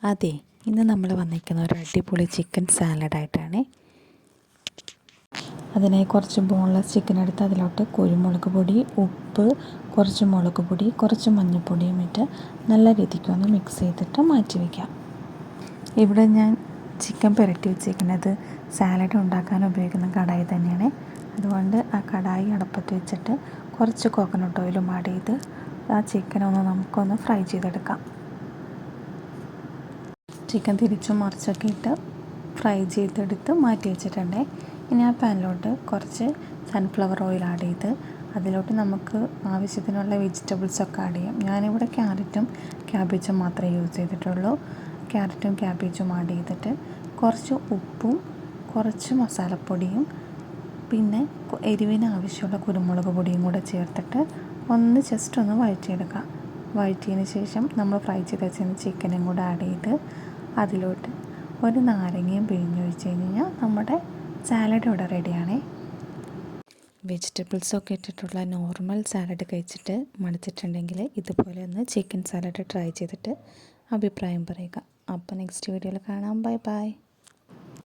അതെ, ഇന്ന് നമ്മൾ വന്നിരിക്കുന്ന ഒരു അടിപൊളി ചിക്കൻ സാലഡായിട്ടാണ്. അതിനായി കുറച്ച് ബോൺലെസ് ചിക്കൻ എടുത്ത് അതിലോട്ട് കുരുമുളക് പൊടി, ഉപ്പ്, കുറച്ച് മുളക് പൊടി, കുറച്ച് മഞ്ഞൾപ്പൊടിയും ഇട്ട് നല്ല രീതിക്കൊന്ന് മിക്സ് ചെയ്തിട്ട് മാറ്റി വയ്ക്കാം. ഇവിടെ ഞാൻ ചിക്കൻ പുരട്ടി വെച്ചിരിക്കുന്നത് സാലഡ് ഉണ്ടാക്കാൻ ഉപയോഗിക്കുന്ന കടായി തന്നെയാണ്. അതുകൊണ്ട് ആ കടായി അടപ്പത്ത് വെച്ചിട്ട് കുറച്ച് കോക്കനട്ട് ഓയിലും ആഡ് ചെയ്ത് ആ ചിക്കനൊന്ന് നമുക്കൊന്ന് ഫ്രൈ ചെയ്തെടുക്കാം. ചിക്കൻ തിരിച്ചും മറിച്ചൊക്കെ ഇട്ട് ഫ്രൈ ചെയ്തെടുത്ത് മാറ്റി വെച്ചിട്ടുണ്ട്. ഇനി ആ പാനിലോട്ട് കുറച്ച് സൺഫ്ലവർ ഓയിൽ ആഡ് ചെയ്ത് അതിലോട്ട് നമുക്ക് ആവശ്യത്തിനുള്ള വെജിറ്റബിൾസൊക്കെ ആഡ് ചെയ്യാം. ഞാനിവിടെ ക്യാരറ്റും ക്യാബേജും മാത്രമേ യൂസ് ചെയ്തിട്ടുള്ളൂ. ക്യാരറ്റും ക്യാബേജും ആഡ് ചെയ്തിട്ട് കുറച്ച് ഉപ്പും കുറച്ച് മസാലപ്പൊടിയും പിന്നെ എരിവിന് ആവശ്യമുള്ള കുരുമുളക് പൊടിയും കൂടെ ചേർത്തിട്ട് ഒന്ന് ജസ്റ്റ് ഒന്ന് വഴറ്റിയെടുക്കാം. വഴറ്റിയതിന് ശേഷം നമ്മൾ ഫ്രൈ ചെയ്ത് വെച്ചിരുന്ന ചിക്കനും കൂടെ ആഡ് ചെയ്ത് അതിലോട്ട് ഒരു നാരങ്ങയും പിഴിഞ്ഞൊഴിച്ച് കഴിഞ്ഞാൽ നമ്മുടെ സാലഡ് ഇവിടെ റെഡിയാണേ. വെജിറ്റബിൾസൊക്കെ ഇട്ടിട്ടുള്ള നോർമൽ സാലഡ് കഴിച്ചിട്ട് മടുത്തിട്ടുണ്ടെങ്കിൽ ഇതുപോലെ ഒന്ന് ചിക്കൻ സാലഡ് ട്രൈ ചെയ്തിട്ട് അഭിപ്രായം പറയുക. അപ്പോൾ നെക്സ്റ്റ് വീഡിയോയിൽ കാണാം. Bye bye.